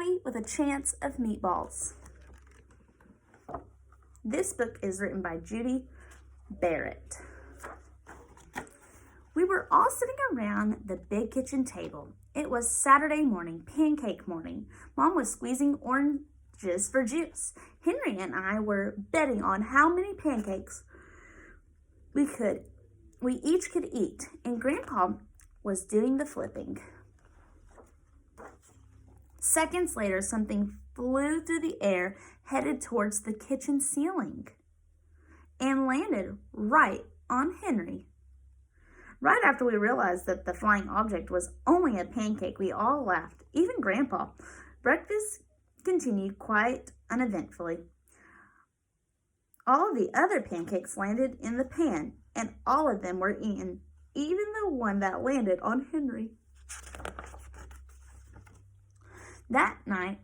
Everybody with a Chance of Meatballs. This book is written by Judy Barrett. We were all sitting around the big kitchen table. It was Saturday morning, pancake morning. Mom was squeezing oranges for juice. Henry and I were betting on how many pancakes we each could eat, and Grandpa was doing the flipping. Seconds later, something flew through the air, headed towards the kitchen ceiling, and landed right on Henry. Right after we realized that the flying object was only a pancake, we all laughed, even Grandpa. Breakfast continued quite uneventfully. All of the other pancakes landed in the pan, and all of them were eaten, even the one that landed on Henry. That night,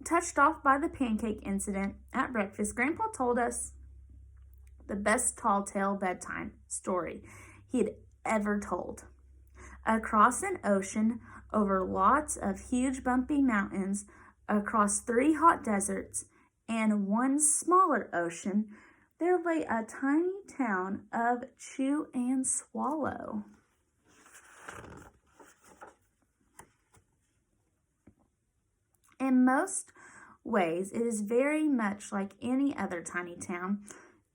touched off by the pancake incident at breakfast, Grandpa told us the best tall tale bedtime story he'd ever told. Across an ocean, over lots of huge bumpy mountains, across 3 hot deserts, and 1 smaller ocean, there lay a tiny town of Chew and Swallow. In most ways, it is very much like any other tiny town.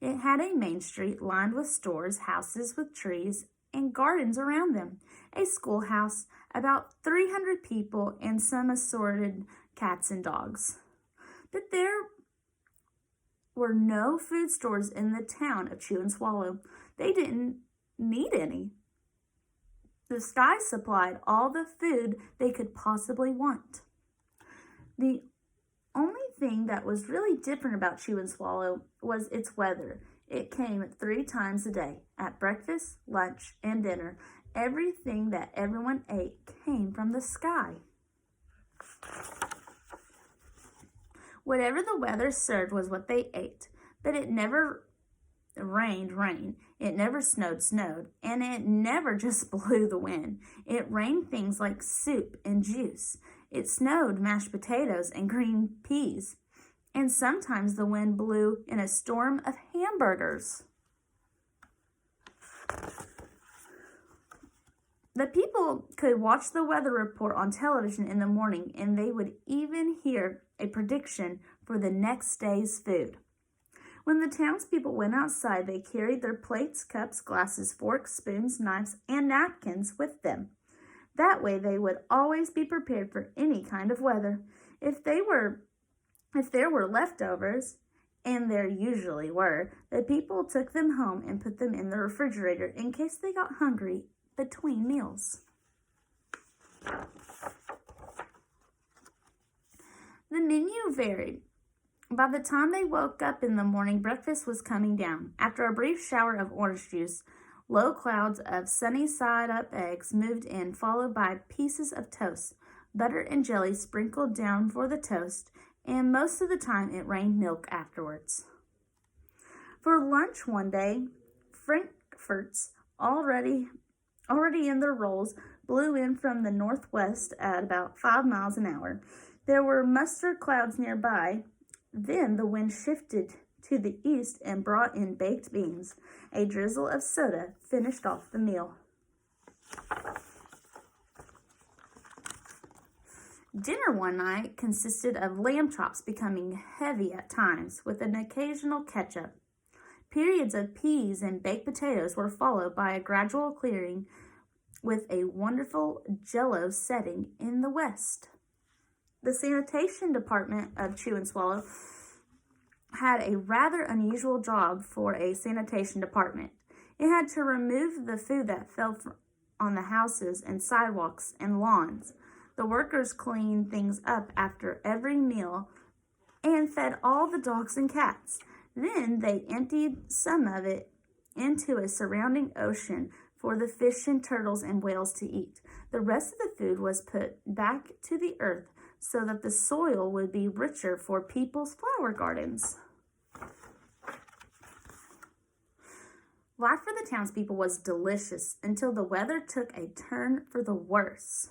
It had a main street lined with stores, houses with trees, and gardens around them, a schoolhouse, about 300 people, and some assorted cats and dogs. But there were no food stores in the town of Chew and Swallow. They didn't need any. The sky supplied all the food they could possibly want. The only thing that was really different about Chew and Swallow was its weather. It came 3 times a day, at breakfast, lunch, and dinner. Everything that everyone ate came from the sky. Whatever the weather served was what they ate, but it never rained rain, it never snowed, and it never just blew the wind. It rained things like soup and juice. It snowed mashed potatoes and green peas, and sometimes the wind blew in a storm of hamburgers. The people could watch the weather report on television in the morning, and they would even hear a prediction for the next day's food. When the townspeople went outside, they carried their plates, cups, glasses, forks, spoons, knives, and napkins with them. That way they would always be prepared for any kind of weather. If there were leftovers, and there usually were, the people took them home and put them in the refrigerator in case they got hungry between meals. The menu varied. By the time they woke up in the morning, breakfast was coming down. After a brief shower of orange juice, low clouds of sunny side-up eggs moved in, followed by pieces of toast, butter and jelly sprinkled down for the toast, and most of the time it rained milk afterwards. For lunch one day, frankfurts, already in their rolls, blew in from the northwest at about 5 miles an hour. There were mustard clouds nearby. Then the wind shifted to the east and brought in baked beans. A drizzle of soda finished off the meal. Dinner one night consisted of lamb chops becoming heavy at times, with an occasional ketchup. Periods of peas and baked potatoes were followed by a gradual clearing with a wonderful jello setting in the west. The sanitation department of Chew and Swallow had a rather unusual job for a sanitation department. It had to remove the food that fell on the houses and sidewalks and lawns. The workers cleaned things up after every meal and fed all the dogs and cats. Then they emptied some of it into a surrounding ocean for the fish and turtles and whales to eat. The rest of the food was put back to the earth so that the soil would be richer for people's flower gardens. Life for the townspeople was delicious until the weather took a turn for the worse.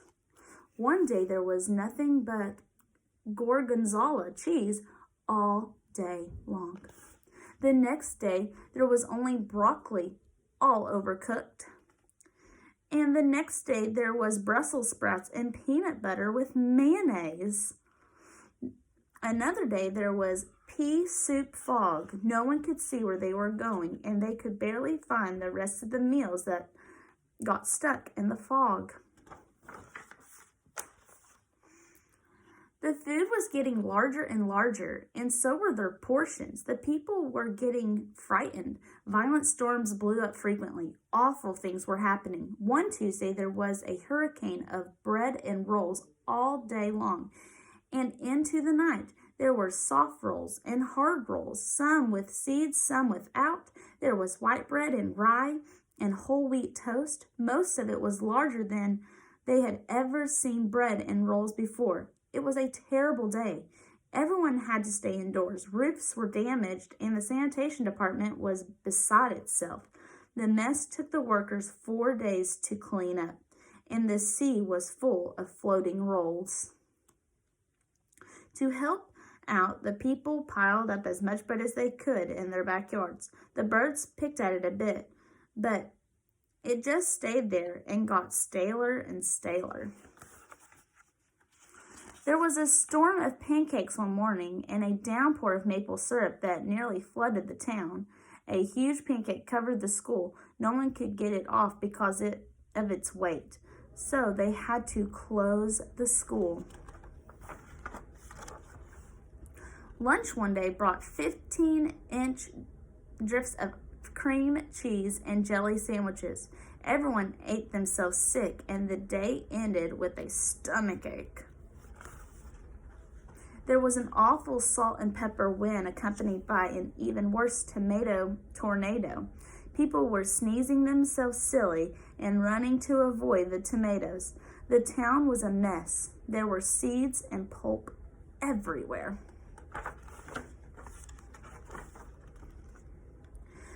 One day there was nothing but gorgonzola cheese all day long. The next day there was only broccoli, all overcooked. And the next day there was Brussels sprouts and peanut butter with mayonnaise. Another day there was pea soup fog. No one could see where they were going, and they could barely find the rest of the meals that got stuck in the fog. The food was getting larger and larger, and so were their portions. The people were getting frightened. Violent storms blew up frequently. Awful things were happening. One Tuesday, there was a hurricane of bread and rolls all day long, and into the night. There were soft rolls and hard rolls, some with seeds, some without. There was white bread and rye and whole wheat toast. Most of it was larger than they had ever seen bread and rolls before. It was a terrible day. Everyone had to stay indoors. Roofs were damaged, and the sanitation department was beside itself. The mess took the workers 4 days to clean up, and the sea was full of floating rolls. To help out, the people piled up as much bread as they could in their backyards. The birds picked at it a bit, but it just stayed there and got staler and staler. There was a storm of pancakes one morning and a downpour of maple syrup that nearly flooded the town. A huge pancake covered the school. No one could get it off because of its weight, so they had to close the school. Lunch one day brought 15-inch drifts of cream, cheese, and jelly sandwiches. Everyone ate themselves sick, and the day ended with a stomachache. There was an awful salt and pepper wind accompanied by an even worse tomato tornado. People were sneezing themselves silly and running to avoid the tomatoes. The town was a mess. There were seeds and pulp everywhere.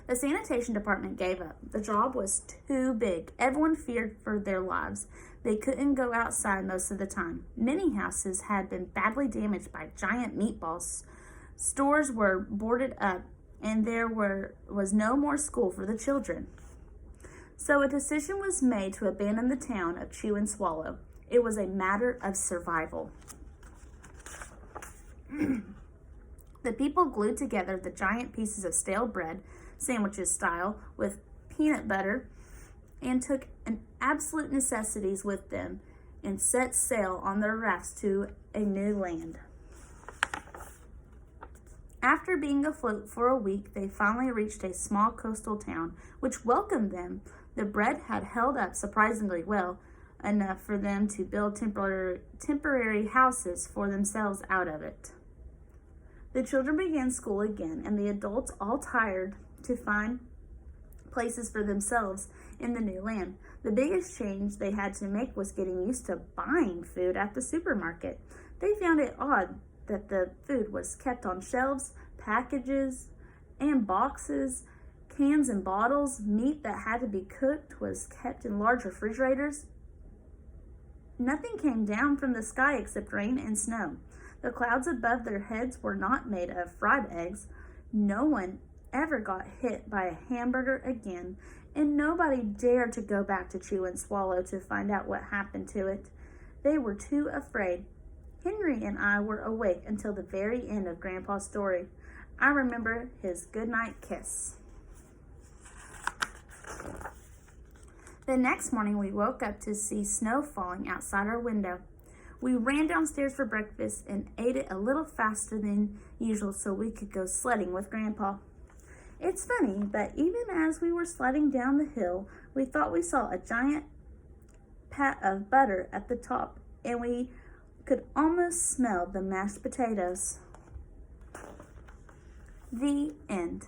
The sanitation department gave up. The job was too big. Everyone feared for their lives. They couldn't go outside most of the time. Many houses had been badly damaged by giant meatballs. Stores were boarded up, and there was no more school for the children. So a decision was made to abandon the town of Chew and Swallow. It was a matter of survival. The people glued together the giant pieces of stale bread, sandwiches style, with peanut butter, and took an absolute necessities with them and set sail on their rafts to a new land. After being afloat for a week, they finally reached a small coastal town, which welcomed them. The bread had held up surprisingly well, enough for them to build temporary houses for themselves out of it. The children began school again, and the adults, all tired, to find places for themselves in the new land. The biggest change they had to make was getting used to buying food at the supermarket. They found it odd that the food was kept on shelves, packages, and boxes, cans and bottles. Meat that had to be cooked was kept in large refrigerators. Nothing came down from the sky except rain and snow. The clouds above their heads were not made of fried eggs. No one ever got hit by a hamburger again, and nobody dared to go back to Chew and Swallow to find out what happened to it. They were too afraid. Henry and I were awake until the very end of Grandpa's story. I remember his goodnight kiss. The next morning we woke up to see snow falling outside our window. We ran downstairs for breakfast and ate it a little faster than usual so we could go sledding with Grandpa. It's funny, but even as we were sledding down the hill, we thought we saw a giant pat of butter at the top, and we could almost smell the mashed potatoes. The end.